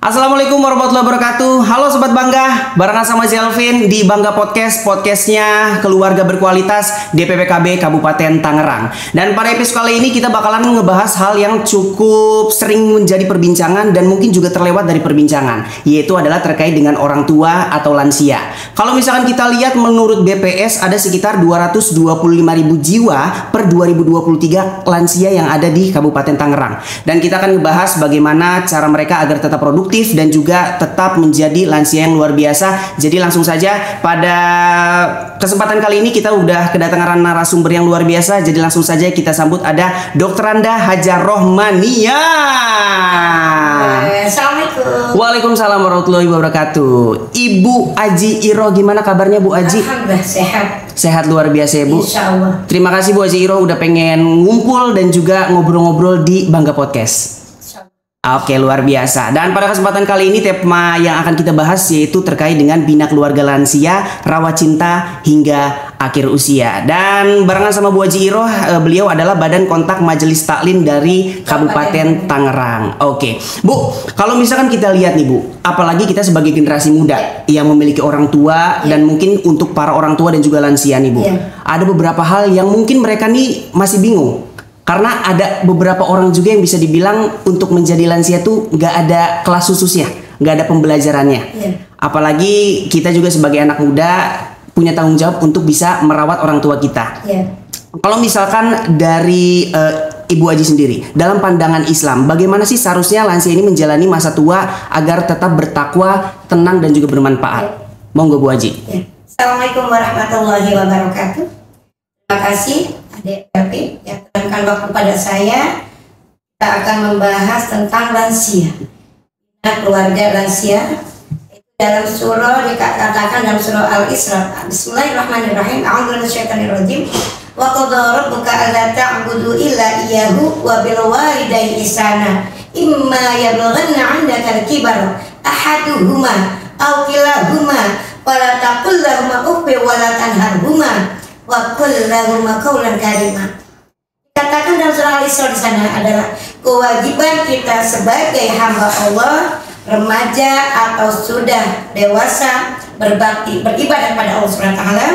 Assalamualaikum warahmatullahi wabarakatuh. Halo Sobat Bangga, barengan sama Zelvin di Bangga Podcast, podcastnya keluarga berkualitas DPPKB Kabupaten Tangerang. Dan pada episode kali ini kita bakalan ngebahas hal yang cukup sering menjadi perbincangan dan mungkin juga terlewat dari perbincangan, yaitu adalah terkait dengan orang tua atau lansia. Kalau misalkan kita lihat menurut BPS ada sekitar 225.000 jiwa per 2023 lansia yang ada di Kabupaten Tangerang. Dan kita akan ngebahas bagaimana cara mereka agar tetap produktif dan juga tetap menjadi lansia yang luar biasa. Jadi langsung saja pada kesempatan kali ini kita udah kedatangan narasumber yang luar biasa. Jadi langsung saja kita sambut ada Dr. Randa Hajar Rohmania. Assalamualaikum. Waalaikumsalam warahmatullahi wabarakatuh. Ibu Aji Iro, gimana kabarnya Bu Aji? Alhamdulillah sehat. Sehat luar biasa ya Bu. Insya Allah. Terima kasih Bu Aji Iro udah pengen ngumpul dan juga ngobrol-ngobrol di Bangga Podcast. Oke, luar biasa. Dan pada kesempatan kali ini tema yang akan kita bahas yaitu terkait dengan bina keluarga lansia, rawat cinta hingga akhir usia. Dan barengan sama Bu Haji Iro, beliau adalah Badan Kontak Majelis Taklim dari Kabupaten Tangerang. Oke, Bu, kalau misalkan kita lihat nih Bu, apalagi kita sebagai generasi muda yang memiliki orang tua dan mungkin untuk para orang tua dan juga lansia nih Bu, ada beberapa hal yang mungkin mereka nih masih bingung. Karena ada beberapa orang juga yang bisa dibilang untuk menjadi lansia tuh nggak ada kelas khususnya, nggak ada pembelajarannya. Apalagi kita juga sebagai anak muda punya tanggung jawab untuk bisa merawat orang tua kita. Kalau misalkan dari Ibu Aji sendiri, dalam pandangan Islam, bagaimana sih seharusnya lansia ini menjalani masa tua agar tetap bertakwa, tenang dan juga bermanfaat? Monggo Bu Aji. Assalamualaikum warahmatullahi wabarakatuh. Terima kasih Adik Elvin yang telah waktu pada saya. Kita akan membahas tentang lansia, keluarga lansia. Dalam surah dikatakan dalam surah Al-Isra, Bismillahirrahmanirrahim. A'udzu minasyaitonirrajim. Wa qadara rabbuka alla ta'budu illa iyyahu wa bil walidayni ihsana. Imma yablughanna 'indaka al-kibara ahaduhuma aw kilahuma fala taqul lahumā uffin wa la tanharhumā wa qul lahumā qawlan karīmā. Katakan dalam surah Al-Isra di sana adalah kewajiban kita sebagai hamba Allah, remaja atau sudah dewasa, berbakti, beribadah pada Allah Subhanahu wa taala.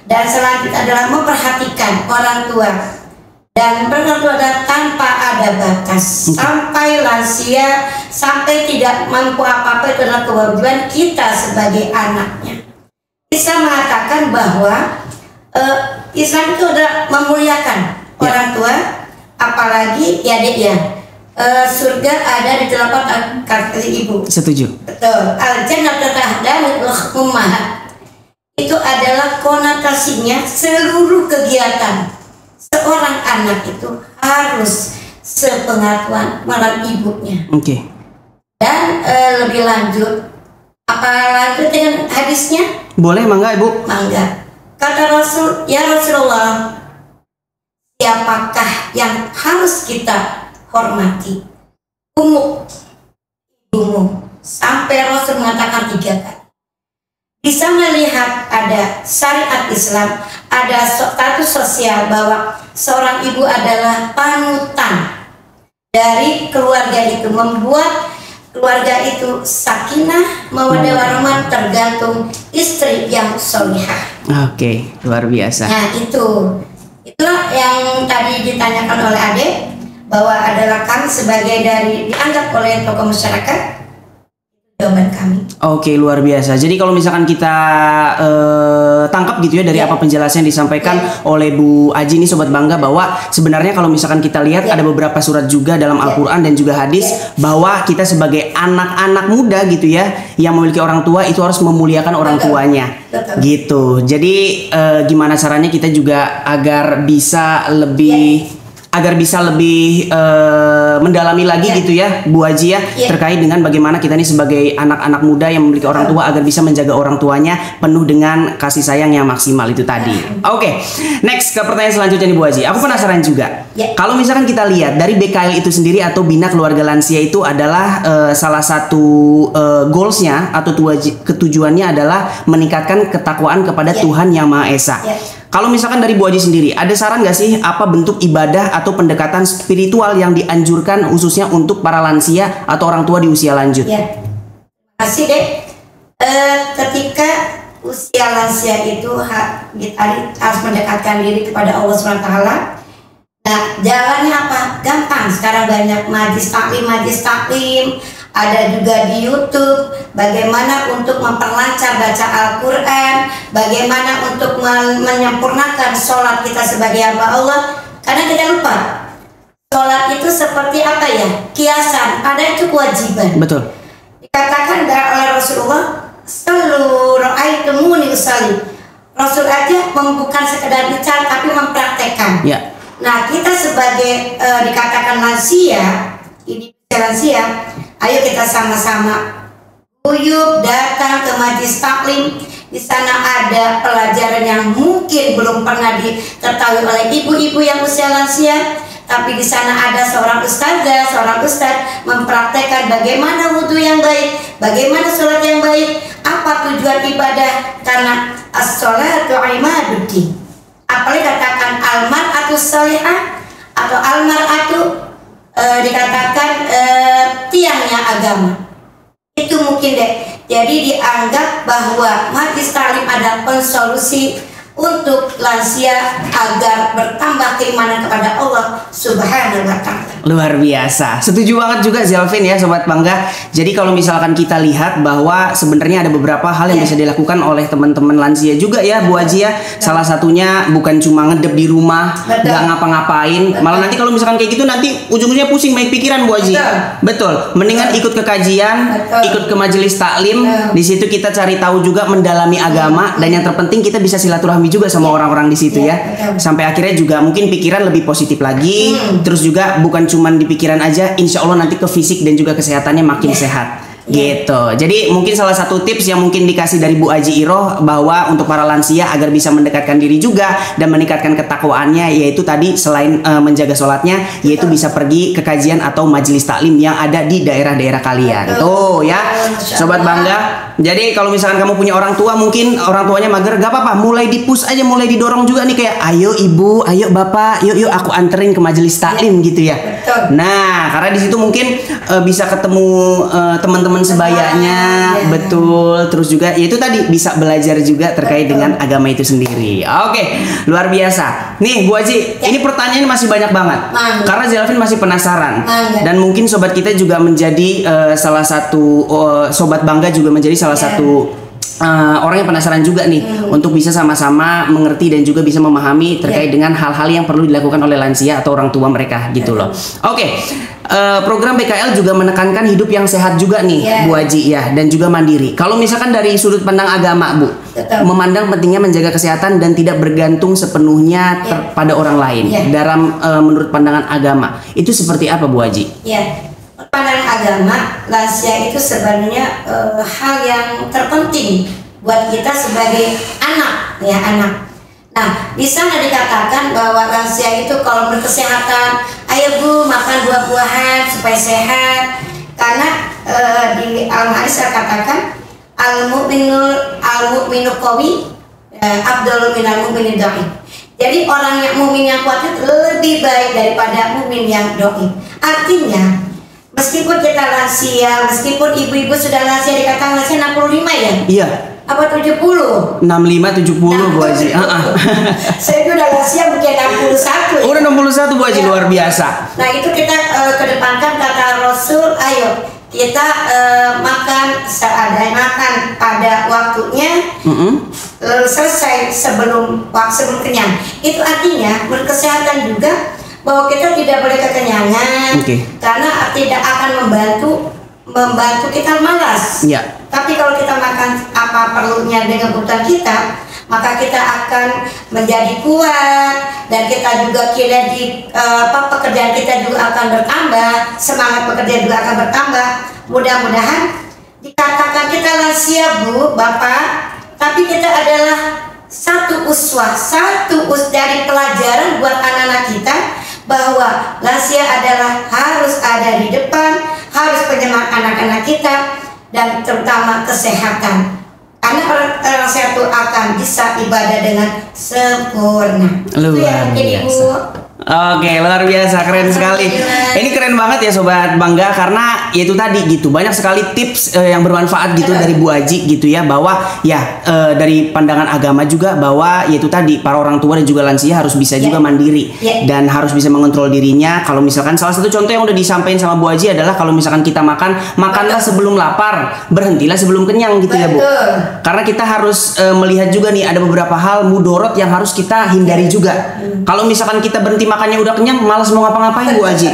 Dan selanjutnya adalah memperhatikan orang tua. Dan orang tua adalah tanpa ada batas. Sampai lansia, sampai tidak mampu apa-apa, itu adalah kewajiban kita sebagai anaknya. Bisa mengatakan bahwa Islam itu adalah memuliakan orang tua, apalagi ya Dek ya, surga ada di telapak kaki ibu. Setuju. Betul. Al-jannatu tahta ummahat. Itu adalah konotasinya seluruh kegiatan seorang anak itu harus sepengetahuan malam ibunya. Dan lebih lanjut, apa lanjut dengan hadisnya? Boleh, mangga Ibu. Mangga. Kata Rasul, ya Rasulullah, siapakah yang harus kita hormati? Ibumu. Sampai Rasul mengatakan 3 kali. Bisa melihat ada syariat Islam, ada status sosial bahwa seorang ibu adalah panutan dari keluarga itu, membuat keluarga itu sakinah, mawaddah warahmah, tergantung istri yang sholihah. Oke, luar biasa. Nah itulah yang tadi ditanyakan oleh Adik, bahwa adalah kami sebagai dari dianggap oleh tokoh masyarakat. Jawaban kami. Oke, luar biasa. Jadi kalau misalkan kita tangkap gitu ya dari apa penjelasan yang disampaikan oleh Bu Aji ini Sobat Bangga, bahwa sebenarnya kalau misalkan kita lihat ada beberapa surat juga dalam Al-Quran dan juga hadis bahwa kita sebagai anak-anak muda gitu ya yang memiliki orang tua itu harus memuliakan orang tuanya. Gitu. Jadi gimana caranya kita juga agar bisa lebih mendalami lagi gitu ya Bu Haji ya, terkait dengan bagaimana kita nih sebagai anak-anak muda yang memiliki orang tua agar bisa menjaga orang tuanya penuh dengan kasih sayang yang maksimal itu tadi. Oke, next ke pertanyaan selanjutnya nih Bu Haji. Aku penasaran juga. Kalau misalkan kita lihat dari BKL itu sendiri atau Bina Keluarga Lansia itu adalah salah satu goalsnya atau ketujuannya adalah meningkatkan ketakwaan kepada Tuhan Yang Maha Esa. Kalau misalkan dari Bu Haji sendiri, ada saran nggak sih apa bentuk ibadah atau pendekatan spiritual yang dianjurkan khususnya untuk para lansia atau orang tua di usia lanjut? Ya. Kasih deh. Ketika usia lansia itu kita harus mendekatkan diri kepada Allah SWT. Nah, jalannya apa? Gampang. Sekarang banyak majlis taklim, ada juga di YouTube. Bagaimana untuk memperlancar baca Al-Quran, bagaimana untuk menyempurnakan sholat kita sebagai hamba Allah. Karena kita lupa, sholat itu seperti apa ya? Kiasan, padahal itu kewajiban. Betul. Dikatakan oleh Rasulullah, "Sallu ra'aitumuni usalli." Rasul aja bukan sekedar bicara tapi mempraktekkan. Ya. Nah, kita sebagai dikatakan lansia, ini lansia, ayo kita sama-sama guyup datang ke majlis taklim. Di sana ada pelajaran yang mungkin belum pernah diketahui oleh ibu-ibu yang usia lansia, tapi di sana ada seorang ustazah, seorang ustaz mempraktekkan bagaimana wudhu yang baik, bagaimana sholat yang baik, apa tujuan ibadah, karena as-sholatu imaduddin. Apalagi katakan almar'atu salihah atau almar'atu dikatakan tiangnya agama. Itu mungkin deh. Jadi dianggap bahwa majlis taklim adalah pensolusi untuk lansia agar bertambah keimanan kepada Allah Subhanahu wa Ta'ala. Luar biasa. Setuju banget juga Zelvin ya Sobat Bangga. Jadi kalau misalkan kita lihat bahwa sebenarnya ada beberapa hal yang bisa dilakukan oleh teman-teman lansia juga ya Bu Haji ya. Salah satunya bukan cuma ngedep di rumah, nggak ngapa-ngapain. Malah nanti kalau misalkan kayak gitu nanti ujung-ujungnya pusing banyak pikiran Bu Haji. Betul. Mendingan ikut ke kajian, ikut ke majelis taklim. Di situ kita cari tahu juga, mendalami agama, dan yang terpenting kita bisa silaturahmi juga sama orang-orang di situ ya. Sampai akhirnya juga mungkin pikiran lebih positif lagi. Terus juga bukan cuman di pikiran aja, insya Allah nanti ke fisik dan juga kesehatannya makin sehat. Gitu. Jadi mungkin salah satu tips yang mungkin dikasih dari Bu Haji Iroh bahwa untuk para lansia agar bisa mendekatkan diri juga dan meningkatkan ketakwaannya, yaitu tadi selain menjaga sholatnya, yaitu bisa pergi ke kajian atau majelis taklim yang ada di daerah-daerah kalian. Tuh ya, Sobat Bangga. Jadi kalau misalkan kamu punya orang tua, mungkin orang tuanya mager, gak apa-apa, mulai dipus aja, mulai didorong juga nih, kayak ayo ibu, ayo bapak, yuk aku anterin ke majelis taklim gitu ya. Nah, karena di situ mungkin bisa ketemu teman-teman sebayanya, betul. Terus juga ya itu tadi bisa belajar juga terkait dengan agama itu sendiri. Oke, luar biasa. Nih Bu Haji, ini pertanyaan masih banyak banget. Karena Zelvin masih penasaran. Dan mungkin sobat kita juga menjadi salah satu Sobat Bangga juga menjadi salah satu orang yang penasaran juga nih untuk bisa sama-sama mengerti dan juga bisa memahami terkait dengan hal-hal yang perlu dilakukan oleh lansia atau orang tua mereka gitu loh. Oke. Program BKL juga menekankan hidup yang sehat juga nih Bu Haji ya, dan juga mandiri. Kalau misalkan dari sudut pandang agama Bu, memandang pentingnya menjaga kesehatan dan tidak bergantung sepenuhnya pada orang lain dalam menurut pandangan agama, itu seperti apa Bu Haji? Pandangan agama, lansia itu sebenarnya hal yang terpenting buat kita sebagai anak ya, anak. Nah, di sana dikatakan bahwa lansia itu kalau berkesehatan, ayo Bu makan buah-buahan supaya sehat. Karena di Al-Hadis katakan al-mu'minu qawi afdalu minal mu'mini dhaif. Jadi orang yang mukmin yang kuat itu lebih baik daripada mukmin yang dhaif. Artinya meskipun kita lansia, meskipun ibu-ibu sudah lansia, dikatakan lansia 65 ya? Iya. Apa 70? 65, 70 Bu Haji. Saya itu udah lansia mungkin 61 ya? Udah 61 Bu Haji, luar biasa. Nah itu kita kedepankan kata Rasul, ayo kita makan seadanya, makan pada waktunya, selesai sebelum kenyang. Itu artinya berkesehatan juga, bahwa kita tidak boleh kekenyangan, karena tidak akan membantu kita malas. Tapi kalau kita makan apa perlunya dengan kebutuhan kita, maka kita akan menjadi kuat, dan kita juga pekerjaan kita juga akan bertambah, semangat pekerjaan juga akan bertambah. Mudah-mudahan dikatakan kita lansia Bu, Bapak, tapi kita adalah satu uswah, dari pelajaran buat anak-anak kita, bahwa lansia adalah harus ada di depan, harus penyemangat anak-anak kita, dan terutama kesehatan. Karena orang sehat itu akan bisa ibadah dengan sempurna. Luar biasa. Oke, luar biasa, keren sekali. Ini keren banget ya Sobat Bangga, karena yaitu tadi gitu, banyak sekali tips yang bermanfaat gitu dari Bu Aji gitu ya, bahwa ya dari pandangan agama juga bahwa yaitu tadi para orang tua dan juga lansia harus bisa juga mandiri dan harus bisa mengontrol dirinya. Kalau misalkan salah satu contoh yang udah disampaikan sama Bu Aji adalah kalau misalkan kita makanlah sebelum lapar, berhentilah sebelum kenyang gitu ya Bu. Karena kita harus melihat juga nih ada beberapa hal mudorot yang harus kita hindari juga. Kalau misalkan kita berhenti makannya udah kenyang, malas mau ngapa-ngapain Bu Aji.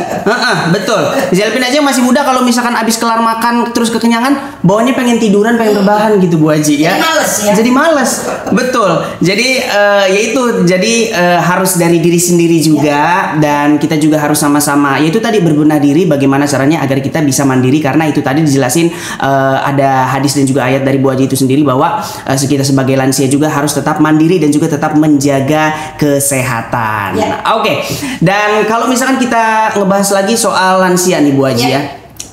Betul. Zelpin aja masih muda, kalau misalkan abis kelar makan terus kekenyangan, bawahnya pengen tiduran, pengen rebahan gitu Bu Aji ya. Jadi males ya. Jadi males. Betul. Jadi yaitu harus dari diri sendiri juga dan kita juga harus sama-sama yaitu tadi berbenah diri bagaimana caranya agar kita bisa mandiri, karena itu tadi dijelasin ada hadis dan juga ayat dari Bu Aji itu sendiri bahwa kita sebagai lansia juga harus tetap mandiri dan juga tetap menjaga kesehatan. Oke. Dan kalau misalkan kita ngebahas lagi soal lansia nih Bu Aji ya.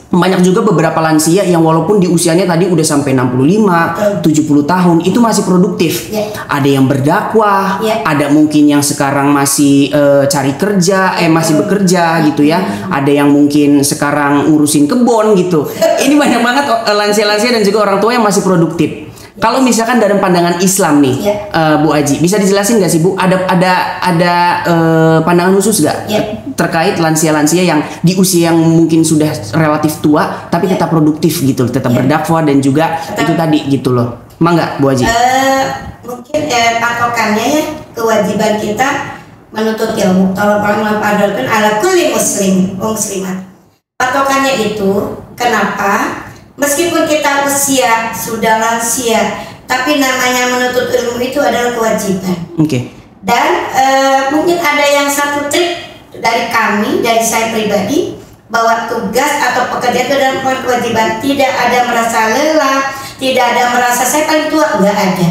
Banyak juga beberapa lansia yang walaupun di usianya tadi udah sampai 65, 70 tahun itu masih produktif. Ada yang berdakwah, ada mungkin yang sekarang masih cari kerja, masih bekerja gitu ya. Ada yang mungkin sekarang ngurusin kebun gitu. Ini banyak banget lansia-lansia dan juga orang tua yang masih produktif. Kalau misalkan dari pandangan Islam nih, Bu Aji, bisa dijelasin nggak sih Bu? Ada pandangan khusus nggak terkait lansia-lansia yang di usia yang mungkin sudah relatif tua, tapi tetap produktif gitu, tetap berdakwah dan juga itu tadi gitu loh. Mangga Bu Aji? Mungkin patokannya ya kewajiban kita menuntut ilmu. Kalau orang memaparkan ala kulli muslim, muslimat. Patokannya itu kenapa? Meskipun kita usia sudah lansia, tapi namanya menuntut ilmu itu adalah kewajiban. Dan mungkin ada yang satu trik dari kami, dari saya pribadi, bahwa tugas atau pekerjaan itu adalah kewajiban. Tidak ada merasa lelah, tidak ada merasa saya paling tua, enggak ada.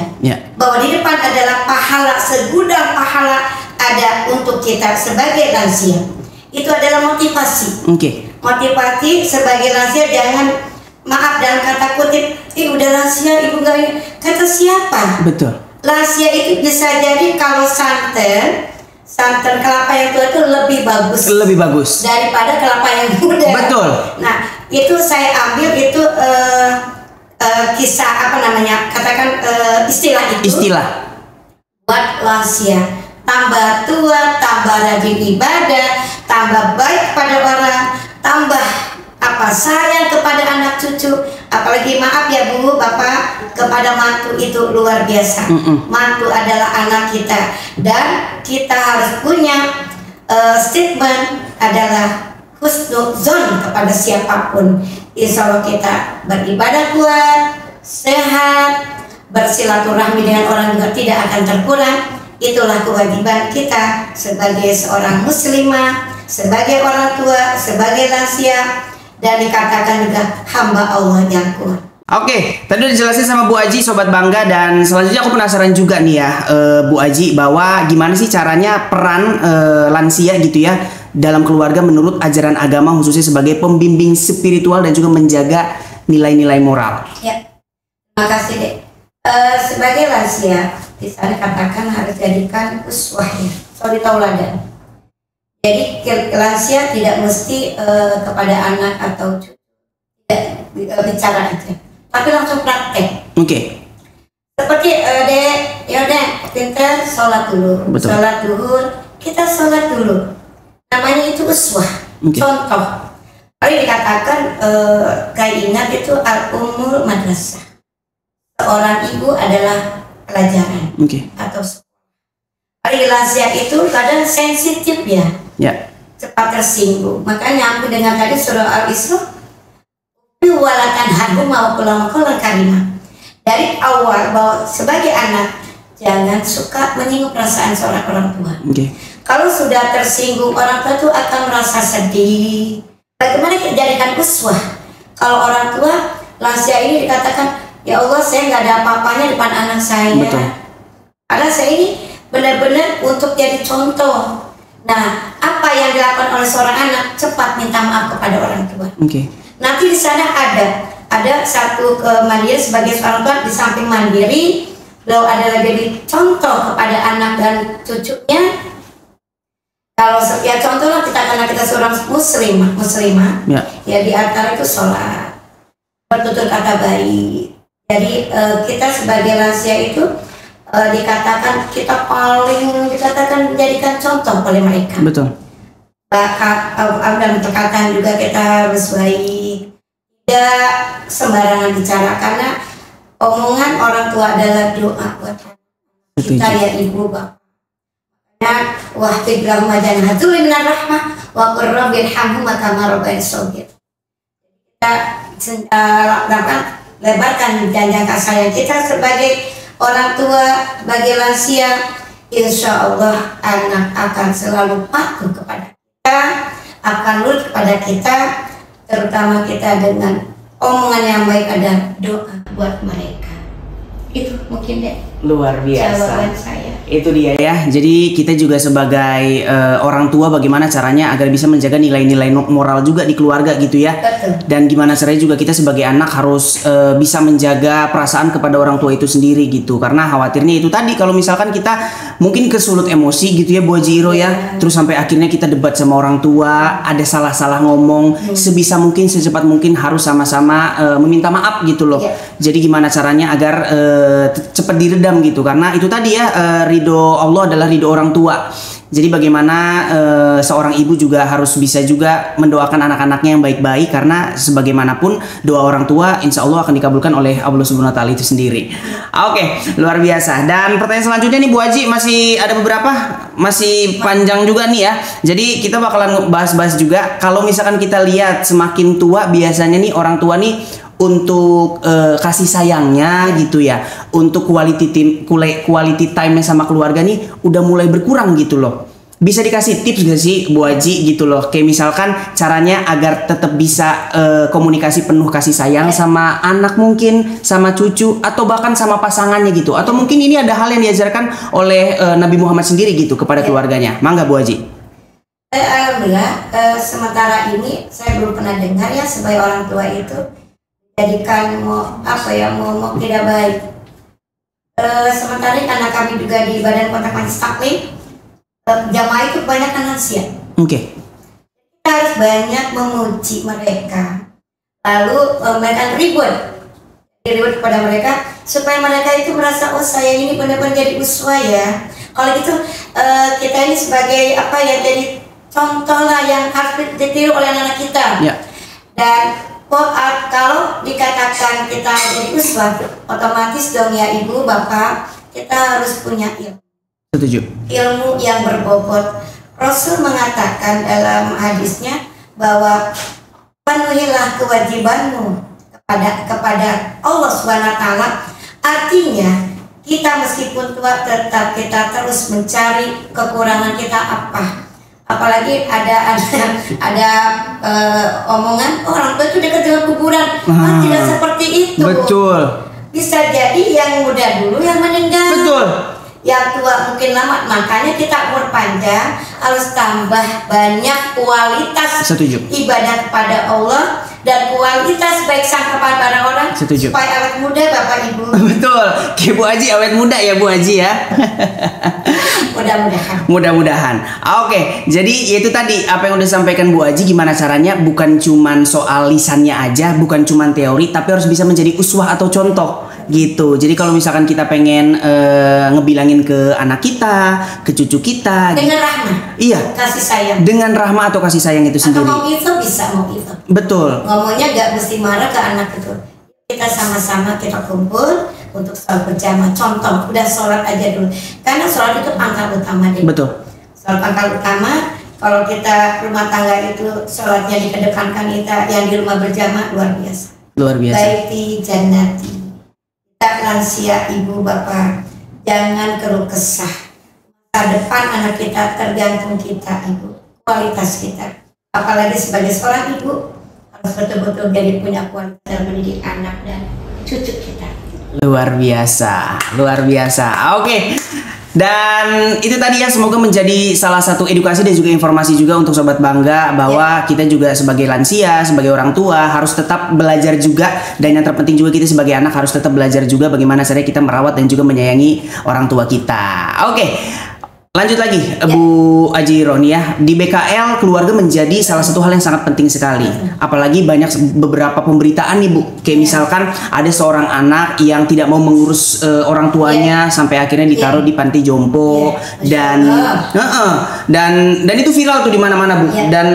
Bahwa di depan adalah pahala, segudang pahala ada untuk kita sebagai lansia. Itu adalah motivasi. Motivasi sebagai lansia, jangan maaf dalam kata kutip, udah lansia ibu gak ini. Kata siapa? Betul. Lansia itu bisa jadi kalau santan kelapa yang tua itu lebih bagus daripada kelapa yang muda. Betul. Nah itu saya ambil itu kisah apa namanya, katakan istilah buat lansia. Tambah tua, tambah rajin ibadah, tambah baik pada orang, tambah sayang kepada anak cucu, apalagi maaf ya Bu, Bapak, kepada mantu itu luar biasa. Mantu adalah anak kita dan kita harus punya statement adalah husnuzon kepada siapapun. Insya Allah kita beribadah kuat, sehat, bersilaturahmi dengan orang juga tidak akan terkurang. Itulah kewajiban kita sebagai seorang muslimah, sebagai orang tua, sebagai lansia, dan dikatakan juga hamba Allah yang kuat. Oke, tadi udah dijelasin sama Bu Aji, Sobat Bangga, dan selanjutnya aku penasaran juga nih ya, Bu Aji, bahwa gimana sih caranya peran lansia gitu ya dalam keluarga menurut ajaran agama, khususnya sebagai pembimbing spiritual dan juga menjaga nilai-nilai moral. Terima kasih Dek. Sebagai lansia, di sana katakan harus jadikan uswah ya, suri tauladan. Jadi lansia tidak mesti kepada anak atau cucu bicara aja, tapi langsung praktek. Seperti Dek, pinter sholat dulu. Sholat duhur, kita sholat dulu. Namanya itu uswah, contoh. Kalau dikatakan kayak ingat itu al-umur madrasah. Seorang ibu adalah pelajaran atau hari lansia itu kadang sensitif ya, cepat tersinggung. Makanya aku dengar tadi surah Al-Isra, walakan harum mawakulan karimah. Dari awal bahwa sebagai anak jangan suka menyinggung perasaan seorang orang tua. Kalau sudah tersinggung orang tua itu akan merasa sedih. Bagaimana kita jadikan uswah? Kalau orang tua lansia ini dikatakan, ya Allah saya nggak ada apa-apanya depan anak saya. Karena saya ini benar-benar untuk jadi contoh. Nah, apa yang dilakukan oleh seorang anak, cepat minta maaf kepada orang tua. Nanti di sana ada satu kemandirian sebagai seorang tua, di samping mandiri, beliau adalah jadi contoh kepada anak dan cucunya. Kalau ya contoh lah kita, karena kita seorang muslimah ya di antara itu sholat, bertutur kata baik. Jadi kita sebagai lansia itu dikatakan kita dijadikan contoh oleh mereka. Betul. Dan perkataan juga kita harus baik, tidak sembarangan bicara, karena omongan orang tua adalah doa buat kita ya ibu bapak. Wahfid lahum jannatul minar rahmah wa qur rabbil hamhuma kama rabbayani shaghir. Kita lebarkan janjang kasih sayang kita sebagai orang tua, bagi lansia. Insya Allah anak akan selalu patuh kepada kita, akan nurut kepada kita, terutama kita dengan omongan yang baik, ada doa buat mereka. Itu mungkin deh luar biasa jawaban saya. Itu dia ya. Jadi kita juga sebagai orang tua bagaimana caranya agar bisa menjaga nilai-nilai moral juga di keluarga gitu ya. Betul. Dan gimana caranya juga kita sebagai anak harus bisa menjaga perasaan kepada orang tua itu sendiri gitu. Karena khawatirnya itu tadi, kalau misalkan kita mungkin kesulut emosi gitu ya Bu Haji Iro ya. Terus sampai akhirnya kita debat sama orang tua, ada salah-salah ngomong. Sebisa mungkin, secepat mungkin harus sama-sama meminta maaf gitu loh. Jadi gimana caranya agar cepat diredam gitu. Karena itu tadi ya, ridho Allah adalah ridho orang tua. Jadi bagaimana seorang ibu juga harus bisa juga mendoakan anak-anaknya yang baik-baik, karena sebagaimanapun doa orang tua insya Allah akan dikabulkan oleh Allah Subhanahu Wa Taala itu sendiri. Oke, luar biasa. Dan pertanyaan selanjutnya nih Bu Haji, masih ada beberapa, masih panjang juga nih ya. Jadi kita bakalan bahas-bahas juga. Kalau misalkan kita lihat semakin tua, biasanya nih orang tua nih untuk kasih sayangnya gitu ya, untuk quality time sama keluarga nih udah mulai berkurang gitu loh. Bisa dikasih tips gak sih Bu Haji gitu loh, kayak misalkan caranya agar tetap bisa komunikasi penuh kasih sayang sama anak, mungkin sama cucu, atau bahkan sama pasangannya gitu, atau mungkin ini ada hal yang diajarkan oleh Nabi Muhammad sendiri gitu kepada keluarganya. Mangga Bu Haji. Alhamdulillah, sementara ini saya belum pernah dengar ya sebagai orang tua itu jadikan mau tidak baik. Sementara karena kami juga di Badan Kontak Majelis Taklim, jamaah itu kebanyakan lansia. Oke. Kita harus banyak memuji mereka, lalu mereka ribut kepada mereka supaya mereka itu merasa, oh saya ini benar-benar jadi uswah ya. Kalau gitu kita ini sebagai jadi contoh lah yang harus ditiru oleh anak kita. Ya. Dan kalau dikatakan kita jadi uswah, otomatis dong ya ibu bapak, kita harus punya ilmu. Setuju. Ilmu yang berbobot. Rasul mengatakan dalam hadisnya bahwa penuhilah kewajibanmu kepada Allah Subhanahu Wa Taala. Artinya kita meskipun tua tetap kita terus mencari kekurangan kita apa. Apalagi ada omongan orang tua itu dekat dengan kuburan. Tidak seperti itu. Betul. Bisa jadi yang muda dulu yang meninggal. Betul. Yang tua mungkin lama, makanya kita umur panjang harus tambah banyak kualitas. Setuju. Ibadah kepada Allah dan kualitas baik sangka pada orang. Setuju. Supaya awet muda Bapak Ibu. Betul. Kayak Bu Haji awet muda ya Bu Haji ya. Mudah-mudahan. Oke, jadi itu tadi apa yang udah disampaikan Bu Haji, gimana caranya bukan cuman soal lisannya aja, bukan cuman teori, tapi harus bisa menjadi uswah atau contoh gitu. Jadi kalau misalkan kita pengen ngebilangin ke anak kita, ke cucu kita dengan rahmah. Iya. Kasih sayang. Dengan rahmah atau kasih sayang itu sendiri. Atau mau itu bisa mau itu. Betul. Ngomongnya gak mesti marah ke anak itu. Kita sama-sama kita kumpul untuk sholat berjamaah. Contoh, udah sholat aja dulu. Karena sholat itu pangkal utama deh. Betul. Sholat pangkal utama. Kalau kita rumah tangga itu sholatnya dikedepankan, kita yang di rumah berjamaah luar biasa. Luar biasa. Baiti jannati. Kita lansia ibu bapak, jangan keluh kesah. Masa depan anak kita tergantung kita ibu, kualitas kita. Apalagi sebagai seorang ibu harus betul-betul jadi punya kualitas dalam mendidik anak dan cucu kita. Luar biasa, luar biasa. Oke. Dan itu tadi ya, semoga menjadi salah satu edukasi dan juga informasi juga untuk Sobat Bangga bahwa kita juga sebagai lansia, sebagai orang tua harus tetap belajar juga, dan yang terpenting juga kita sebagai anak harus tetap belajar juga bagaimana caranya kita merawat dan juga menyayangi orang tua kita. Oke. Lanjut lagi, Bu Aji Roni ya. Di BKL keluarga menjadi salah satu hal yang sangat penting sekali. Apalagi banyak beberapa pemberitaan nih Bu. Kayak misalkan ada seorang anak yang tidak mau mengurus orang tuanya sampai akhirnya ditaruh di panti jompo dan dan itu viral tuh di mana-mana Bu. Dan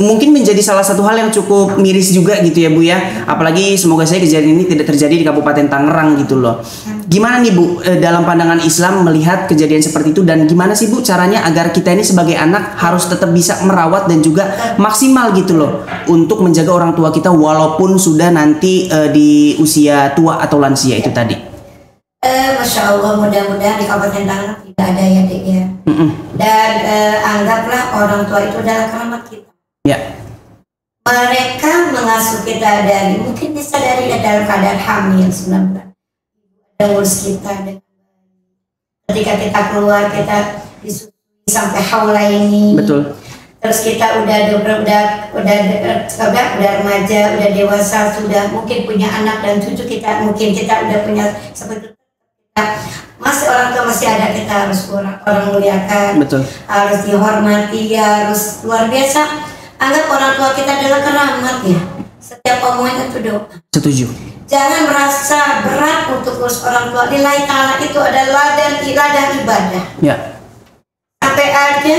mungkin menjadi salah satu hal yang cukup miris juga gitu ya Bu ya. Apalagi semoga saya kejadian ini tidak terjadi di Kabupaten Tangerang gitu loh. Gimana nih Bu dalam pandangan Islam melihat kejadian seperti itu, dan gimana sih Bu caranya agar kita ini sebagai anak harus tetap bisa merawat dan juga maksimal gitu loh untuk menjaga orang tua kita walaupun sudah nanti di usia tua atau lansia itu tadi? Masya Allah, mudah-mudahan di Kabupaten Tangerang tidak ada ya Dek ya. Dan anggaplah orang tua itu adalah keramat kita. Ya. Mereka mengasuh kita dari mungkin bisa dari dalam keadaan hamil 9 bulan. Ngurus kita dengan ketika kita keluar kita disusui sampai haula ini. Betul. Terus kita udah remaja, udah dewasa, sudah mungkin punya anak dan cucu kita, mungkin kita udah punya seperti kita masih orang tua masih ada, kita harus orang muliakan. Betul. Harus dihormati, harus luar biasa. Anggap orang tua kita adalah keramat ya. Setiap omongan itu doa. Setuju. Jangan merasa berat untuk urus orang tua. Nilai ta'ala itu adalah ladang ibadah. Ya. Sampai ada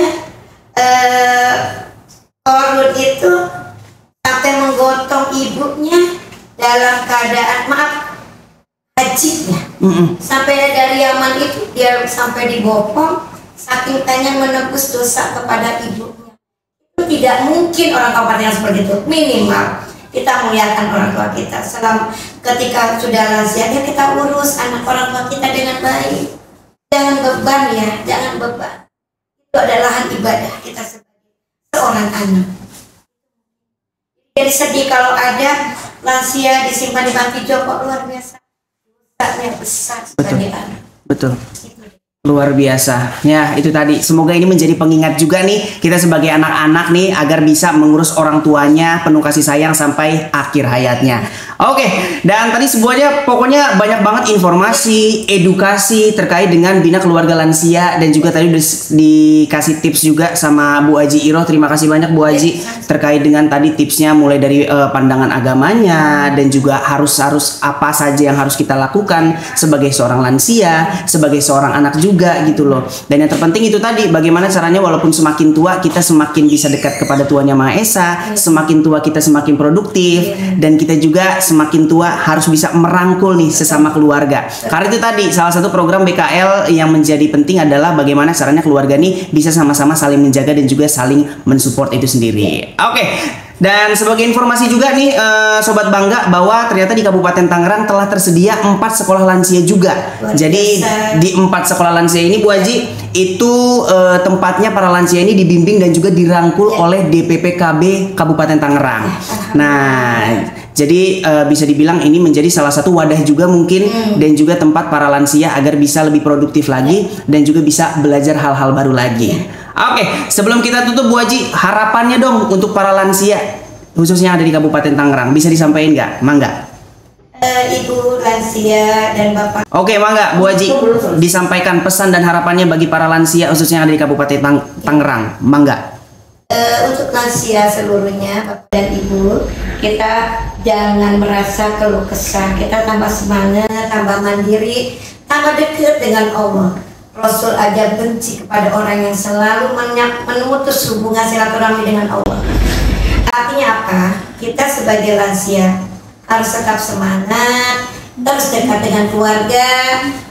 Korun itu sampai menggotong ibunya dalam keadaan haji ya. Sampai dari Yaman itu dia sampai dibopong saking pengen menebus dosa kepada ibunya. Itu tidak mungkin orang kabupaten yang seperti itu. Minimal kita muliakan orang tua kita. Ketika sudah lansia ya kita urus anak orang tua kita dengan baik. Jangan beban ya, jangan beban. Itu adalah lahan ibadah kita sebagai seorang anak. Jadi sedih kalau ada lansia disimpan di panti jompo, luar biasa. Dosanya besar sebagai anak. Betul. Luar biasa. Ya, itu tadi. Semoga ini menjadi pengingat juga nih kita sebagai anak-anak nih agar bisa mengurus orang tuanya penuh kasih sayang sampai akhir hayatnya. Oke, dan tadi semuanya pokoknya banyak banget informasi, edukasi terkait dengan bina keluarga lansia, dan juga tadi dikasih tips juga sama Bu Aji Iroh. Terima kasih banyak Bu Aji terkait dengan tadi tipsnya mulai dari pandangan agamanya dan juga harus apa saja yang harus kita lakukan sebagai seorang lansia, sebagai seorang anak juga gitu loh. Dan yang terpenting itu tadi bagaimana caranya walaupun semakin tua kita semakin bisa dekat kepada Tuhan Yang Maha Esa, semakin tua kita semakin produktif, dan kita juga semakin tua harus bisa merangkul nih sesama keluarga. Karena itu tadi salah satu program BKL yang menjadi penting adalah bagaimana caranya keluarga nih bisa sama-sama saling menjaga dan juga saling mensupport itu sendiri. Oke. Dan sebagai informasi juga nih Sobat Bangga, bahwa ternyata di Kabupaten Tangerang telah tersedia 4 sekolah lansia juga. Jadi di 4 sekolah lansia ini Bu Haji itu tempatnya para lansia ini dibimbing dan juga dirangkul oleh DPPKB Kabupaten Tangerang. Nah, jadi bisa dibilang ini menjadi salah satu wadah juga mungkin dan juga tempat para lansia agar bisa lebih produktif lagi dan juga bisa belajar hal-hal baru lagi. Oke, sebelum kita tutup Bu Haji, harapannya dong untuk para lansia khususnya yang ada di Kabupaten Tangerang, bisa disampaikan nggak? Mangga. Ibu lansia dan Bapak. Oke, mangga Bu Haji, disampaikan pesan dan harapannya bagi para lansia khususnya yang ada di Kabupaten Tangerang. Mangga. Untuk lansia seluruhnya, Bapak dan Ibu, kita jangan merasa keluh kesah, kita tambah semangat, tambah mandiri, tambah dekat dengan Allah. Rasul aja benci kepada orang yang selalu memutus hubungan silaturahmi dengan Allah. Artinya apa? Kita sebagai lansia harus tetap semangat, terus dekat dengan keluarga.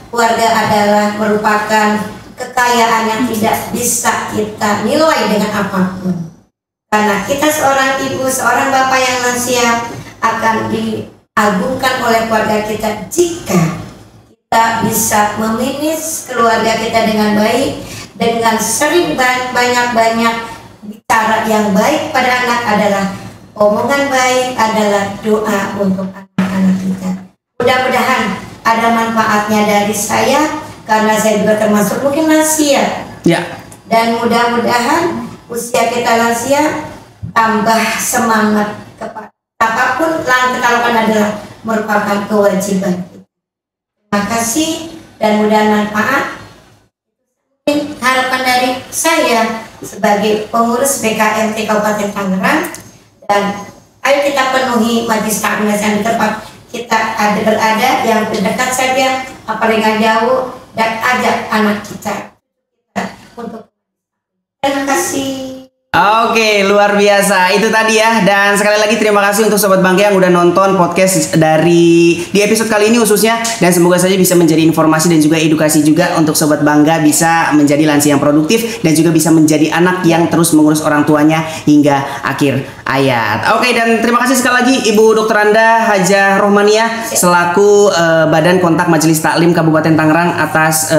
Keluarga adalah merupakan kekayaan yang tidak bisa kita nilai dengan apapun. Karena kita seorang ibu, seorang bapak yang lansia akan diagungkan oleh keluarga kita jika kita bisa memanage keluarga kita dengan baik, dengan sering banyak-banyak bicara yang baik pada anak, adalah omongan baik, adalah doa untuk anak-anak kita. Mudah-mudahan ada manfaatnya dari saya, karena saya juga termasuk mungkin lansia. Ya. Dan mudah-mudahan usia kita lansia tambah semangat kepada apapun yang kita lakukan adalah merupakan kewajiban. Terima kasih dan mudah manfaat. Harapan dari sebagai pengurus BKMT Kabupaten Tangerang, dan ayo kita penuhi majelis taklim yang di tempat kita berada, yang terdekat saja, apalagi yang jauh, dan ajak anak kita untuk. Terima kasih. Oke, luar biasa. Itu tadi ya. Dan sekali lagi terima kasih untuk Sobat Bangga yang udah nonton podcast di episode kali ini khususnya. Dan semoga saja bisa menjadi informasi dan juga edukasi juga untuk Sobat Bangga bisa menjadi lansia yang produktif dan juga bisa menjadi anak yang terus mengurus orang tuanya hingga akhir hayat. Oke, dan terima kasih sekali lagi Ibu Dr. Anda Hajah Rohmaniah selaku Badan Kontak Majelis Taklim Kabupaten Tangerang atas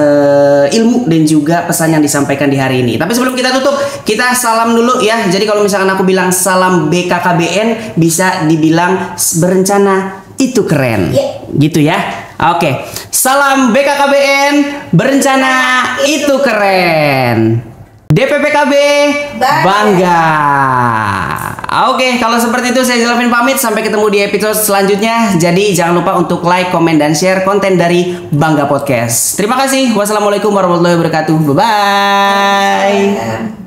ilmu dan juga pesan yang disampaikan di hari ini. Tapi sebelum kita tutup, kita salam dulu ya. Jadi kalau misalkan aku bilang salam BKKBN, bisa dibilang berencana itu keren. Gitu ya. Oke. Salam BKKBN, berencana itu keren. DPPKB bangga. Oke, kalau seperti itu saya Zelvin pamit, sampai ketemu di episode selanjutnya. Jadi jangan lupa untuk like, komen, dan share konten dari Bangga Podcast. Terima kasih. Wassalamualaikum warahmatullahi wabarakatuh. Bye bye.